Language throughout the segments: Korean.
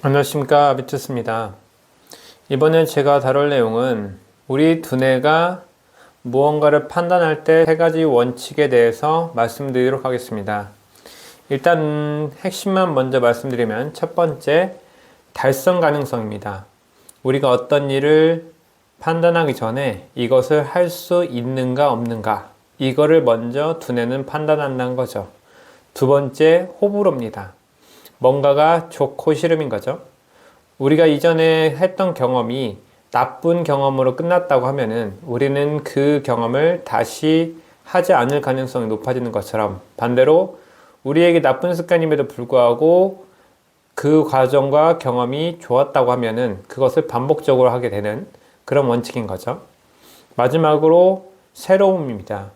안녕하십니까, 아비투스입니다. 이번에 제가 다룰 내용은 우리 두뇌가 무언가를 판단할 때 세 가지 원칙에 대해서 말씀드리도록 하겠습니다. 일단 핵심만 먼저 말씀드리면 첫 번째, 달성 가능성입니다. 우리가 어떤 일을 판단하기 전에 이것을 할 수 있는가 없는가, 이거를 먼저 두뇌는 판단한다는 거죠. 두 번째, 호불호입니다. 뭔가가 좋고 싫음인 거죠. 우리가 이전에 했던 경험이 나쁜 경험으로 끝났다고 하면은 우리는 그 경험을 다시 하지 않을 가능성이 높아지는 것처럼, 반대로 우리에게 나쁜 습관임에도 불구하고 그 과정과 경험이 좋았다고 하면은 그것을 반복적으로 하게 되는 그런 원칙인 거죠. 마지막으로 새로움입니다.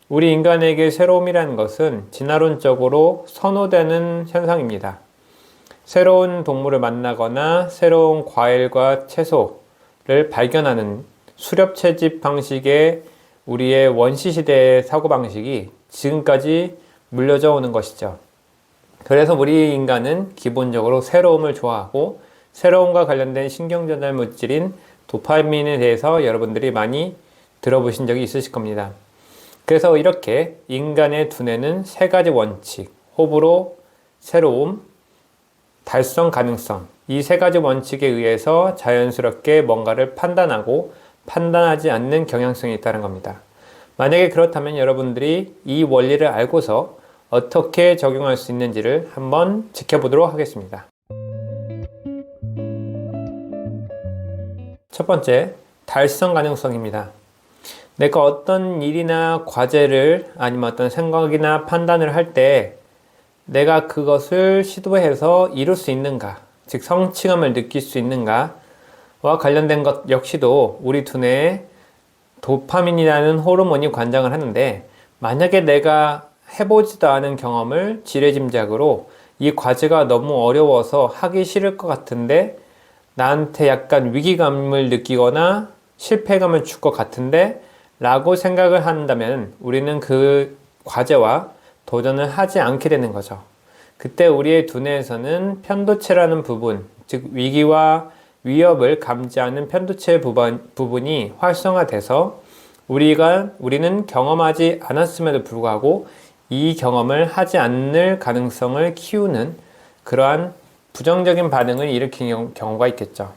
우리 인간에게 새로움이라는 것은 진화론적으로 선호되는 현상입니다. 새로운 동물을 만나거나 새로운 과일과 채소를 발견하는 수렵 채집 방식의 우리의 원시시대의 사고방식이 지금까지 물려져 오는 것이죠. 그래서 우리 인간은 기본적으로 새로움을 좋아하고, 새로움과 관련된 신경전달 물질인 도파민에 대해서 여러분들이 많이 들어보신 적이 있으실 겁니다. 그래서 이렇게 인간의 두뇌는 세 가지 원칙, 호불호, 새로움, 달성 가능성, 이 세 가지 원칙에 의해서 자연스럽게 뭔가를 판단하고 판단하지 않는 경향성이 있다는 겁니다. 만약에 그렇다면 여러분들이 이 원리를 알고서 어떻게 적용할 수 있는지를 한번 지켜보도록 하겠습니다. 첫 번째, 달성 가능성입니다. 내가 어떤 일이나 과제를 아니면 어떤 생각이나 판단을 할 때 내가 그것을 시도해서 이룰 수 있는가, 즉 성취감을 느낄 수 있는가와 관련된 것 역시도 우리 두뇌에 도파민이라는 호르몬이 관장을 하는데, 만약에 내가 해보지도 않은 경험을 지레짐작으로 이 과제가 너무 어려워서 하기 싫을 것 같은데 나한테 약간 위기감을 느끼거나 실패감을 줄 것 같은데 라고 생각을 한다면 우리는 그 과제와 도전을 하지 않게 되는 거죠. 그때 우리의 두뇌에서는 편도체라는 부분, 즉 위기와 위협을 감지하는 편도체 부분이 활성화돼서 우리는 경험하지 않았음에도 불구하고 이 경험을 하지 않을 가능성을 키우는 그러한 부정적인 반응을 일으키는 경우가 있겠죠.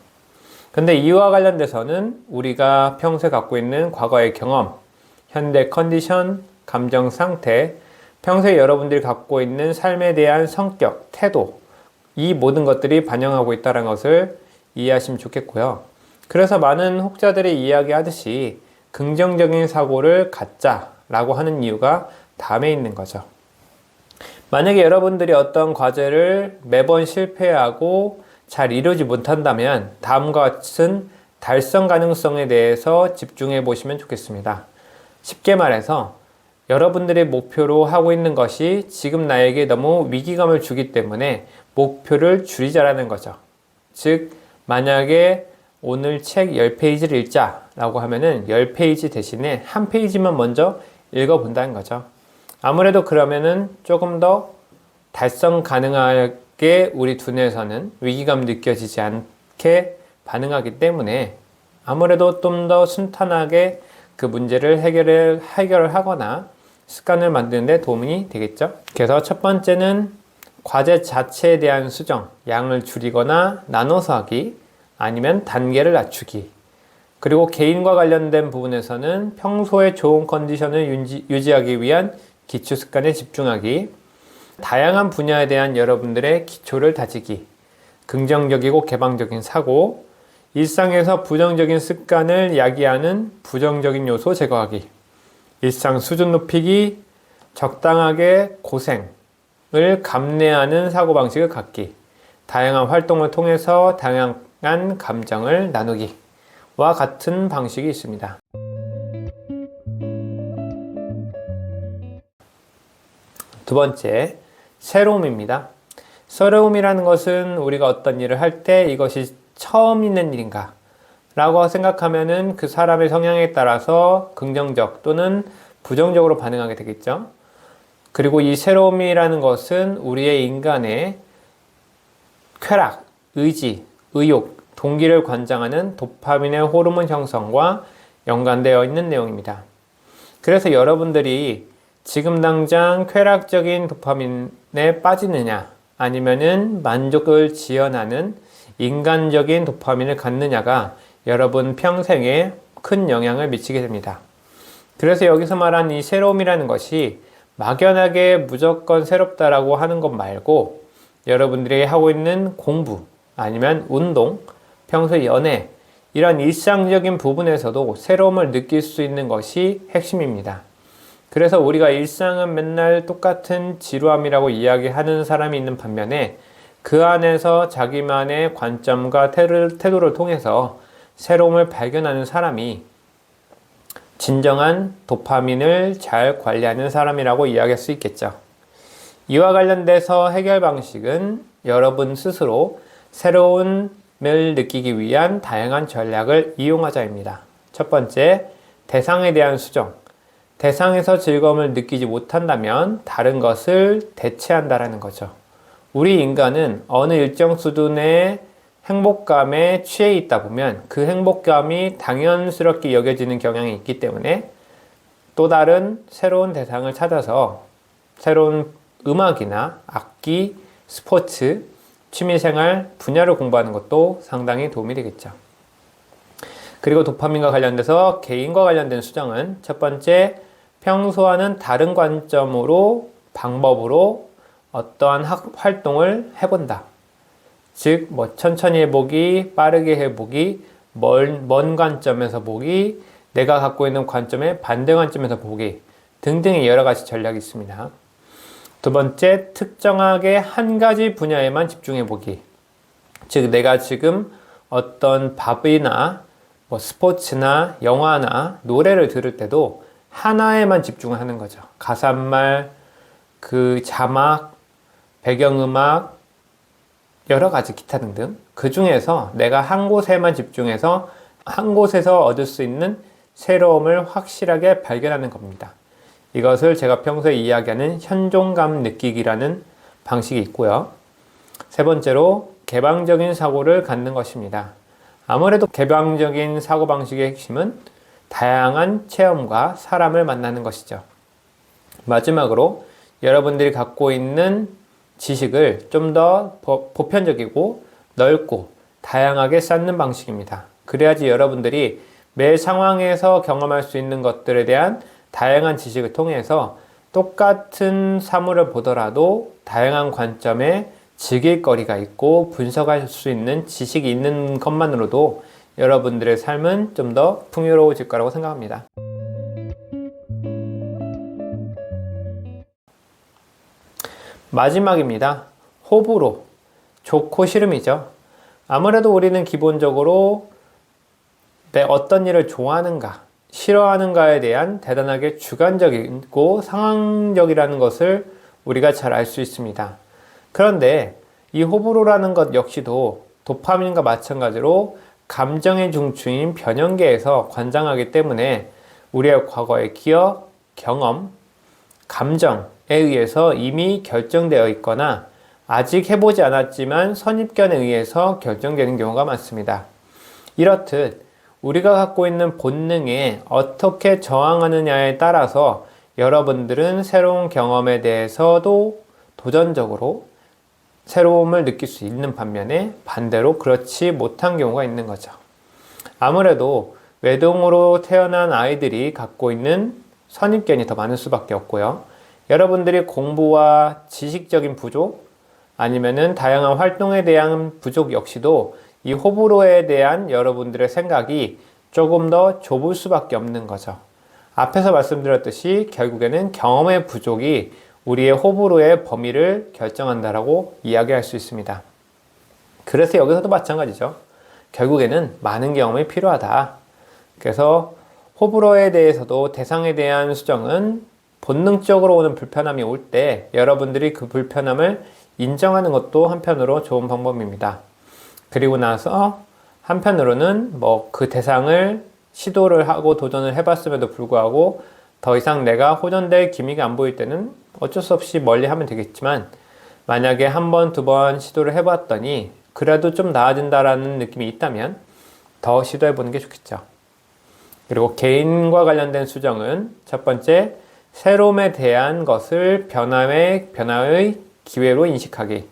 근데 이와 관련돼서는 우리가 평소에 갖고 있는 과거의 경험, 현대 컨디션, 감정 상태, 평소에 여러분들이 갖고 있는 삶에 대한 성격, 태도, 이 모든 것들이 반영하고 있다는 것을 이해하시면 좋겠고요. 그래서 많은 혹자들이 이야기하듯이 긍정적인 사고를 갖자라고 하는 이유가 다음에 있는 거죠. 만약에 여러분들이 어떤 과제를 매번 실패하고 잘 이루지 못한다면 다음과 같은 달성 가능성에 대해서 집중해 보시면 좋겠습니다. 쉽게 말해서 여러분들의 목표로 하고 있는 것이 지금 나에게 너무 위기감을 주기 때문에 목표를 줄이자라는 거죠. 즉, 만약에 오늘 책 10페이지를 읽자라고 하면은 10페이지 대신에 한 페이지만 먼저 읽어본다는 거죠. 아무래도 그러면은 조금 더 달성 가능하게 우리 두뇌에서는 위기감 느껴지지 않게 반응하기 때문에 아무래도 좀 더 순탄하게 그 문제를 해결을 하거나 습관을 만드는 데 도움이 되겠죠. 그래서 첫 번째는 과제 자체에 대한 수정, 양을 줄이거나 나눠서 하기, 아니면 단계를 낮추기. 그리고 개인과 관련된 부분에서는 평소에 좋은 컨디션을 유지하기 위한 기초 습관에 집중하기, 다양한 분야에 대한 여러분들의 기초를 다지기, 긍정적이고 개방적인 사고, 일상에서 부정적인 습관을 야기하는 부정적인 요소 제거하기, 일상 수준 높이기, 적당하게 고생을 감내하는 사고방식을 갖기, 다양한 활동을 통해서 다양한 감정을 나누기와 같은 방식이 있습니다. 두 번째, 새로움입니다. 새로움이라는 것은 우리가 어떤 일을 할 때 이것이 처음 있는 일인가 라고 생각하면은 그 사람의 성향에 따라서 긍정적 또는 부정적으로 반응하게 되겠죠. 그리고 이 새로움이라는 것은 우리의 인간의 쾌락, 의지, 의욕, 동기를 관장하는 도파민의 호르몬 형성과 연관되어 있는 내용입니다. 그래서 여러분들이 지금 당장 쾌락적인 도파민에 빠지느냐, 아니면은 만족을 지연하는 인간적인 도파민을 갖느냐가 여러분 평생에 큰 영향을 미치게 됩니다. 그래서 여기서 말한 이 새로움이라는 것이 막연하게 무조건 새롭다라고 하는 것 말고 여러분들이 하고 있는 공부, 아니면 운동, 평소 연애, 이런 일상적인 부분에서도 새로움을 느낄 수 있는 것이 핵심입니다. 그래서 우리가 일상은 맨날 똑같은 지루함이라고 이야기하는 사람이 있는 반면에 그 안에서 자기만의 관점과 태도를 통해서 새로움을 발견하는 사람이 진정한 도파민을 잘 관리하는 사람이라고 이야기할 수 있겠죠. 이와 관련돼서 해결 방식은 여러분 스스로 새로움을 느끼기 위한 다양한 전략을 이용하자입니다. 첫 번째, 대상에 대한 수정. 대상에서 즐거움을 느끼지 못한다면 다른 것을 대체한다라는 거죠. 우리 인간은 어느 일정 수준의 행복감에 취해 있다 보면 그 행복감이 당연스럽게 여겨지는 경향이 있기 때문에 또 다른 새로운 대상을 찾아서 새로운 음악이나 악기, 스포츠, 취미생활 분야를 공부하는 것도 상당히 도움이 되겠죠. 그리고 도파민과 관련돼서 개인과 관련된 수정은 첫 번째, 평소와는 다른 관점으로, 방법으로 어떠한 활동을 해본다. 즉, 천천히 해보기, 빠르게 해보기, 먼 관점에서 보기, 내가 갖고 있는 관점의 반대 관점에서 보기 등등의 여러 가지 전략이 있습니다. 두 번째, 특정하게 한 가지 분야에만 집중해 보기. 즉, 내가 지금 어떤 밥이나 스포츠나 영화나 노래를 들을 때도 하나에만 집중을 하는 거죠. 가사말, 그 자막, 배경음악, 여러 가지 기타 등등. 그 중에서 내가 한 곳에만 집중해서 한 곳에서 얻을 수 있는 새로움을 확실하게 발견하는 겁니다. 이것을 제가 평소에 이야기하는 현존감 느끼기라는 방식이 있고요. 세 번째로 개방적인 사고를 갖는 것입니다. 아무래도 개방적인 사고방식의 핵심은 다양한 체험과 사람을 만나는 것이죠. 마지막으로 여러분들이 갖고 있는 지식을 좀 더 보편적이고 넓고 다양하게 쌓는 방식입니다. 그래야지 여러분들이 매 상황에서 경험할 수 있는 것들에 대한 다양한 지식을 통해서 똑같은 사물을 보더라도 다양한 관점에 즐길 거리가 있고 분석할 수 있는 지식이 있는 것만으로도 여러분들의 삶은 좀 더 풍요로워질 거라고 생각합니다. 마지막입니다. 호불호. 좋고 싫음이죠. 아무래도 우리는 기본적으로 내 어떤 일을 좋아하는가, 싫어하는가에 대한 대단하게 주관적이고 상황적이라는 것을 우리가 잘 알 수 있습니다. 그런데 이 호불호라는 것 역시도 도파민과 마찬가지로 감정의 중추인 변형계에서 관장하기 때문에 우리의 과거의 기억, 경험, 감정에 의해서 이미 결정되어 있거나 아직 해보지 않았지만 선입견에 의해서 결정되는 경우가 많습니다. 이렇듯 우리가 갖고 있는 본능에 어떻게 저항하느냐에 따라서 여러분들은 새로운 경험에 대해서도 도전적으로 새로움을 느낄 수 있는 반면에 반대로 그렇지 못한 경우가 있는 거죠. 아무래도 외동으로 태어난 아이들이 갖고 있는 선입견이 더 많을 수밖에 없고요. 여러분들이 공부와 지식적인 부족 아니면은 다양한 활동에 대한 부족 역시도 이 호불호에 대한 여러분들의 생각이 조금 더 좁을 수밖에 없는 거죠. 앞에서 말씀드렸듯이 결국에는 경험의 부족이 우리의 호불호의 범위를 결정한다라고 이야기할 수 있습니다. 그래서 여기서도 마찬가지죠. 결국에는 많은 경험이 필요하다. 그래서 호불호에 대해서도 대상에 대한 수정은 본능적으로 오는 불편함이 올 때 여러분들이 그 불편함을 인정하는 것도 한편으로 좋은 방법입니다. 그리고 나서 한편으로는 그 대상을 시도를 하고 도전을 해봤음에도 불구하고 더 이상 내가 호전될 기미가 안 보일 때는 어쩔 수 없이 멀리 하면 되겠지만 만약에 한 번, 두 번 시도를 해봤더니 그래도 좀 나아진다라는 느낌이 있다면 더 시도해 보는 게 좋겠죠. 그리고 개인과 관련된 수정은 첫 번째, 새로움에 대한 것을 변화의 기회로 인식하기.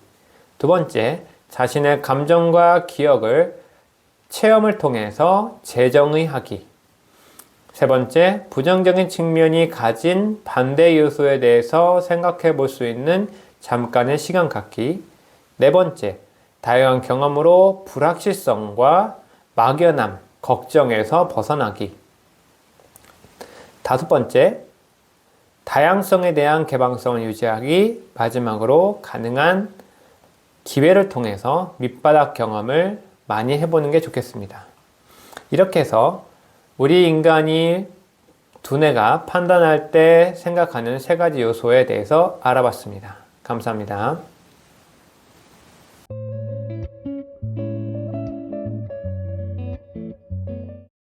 두 번째, 자신의 감정과 기억을 체험을 통해서 재정의하기. 세 번째, 부정적인 측면이 가진 반대 요소에 대해서 생각해 볼 수 있는 잠깐의 시간 갖기. 네 번째, 다양한 경험으로 불확실성과 막연함, 걱정에서 벗어나기. 다섯 번째, 다양성에 대한 개방성을 유지하기. 마지막으로 가능한 기회를 통해서 밑바닥 경험을 많이 해보는 게 좋겠습니다. 이렇게 해서 우리 인간이 두뇌가 판단할 때 생각하는 세 가지 요소에 대해서 알아봤습니다. 감사합니다.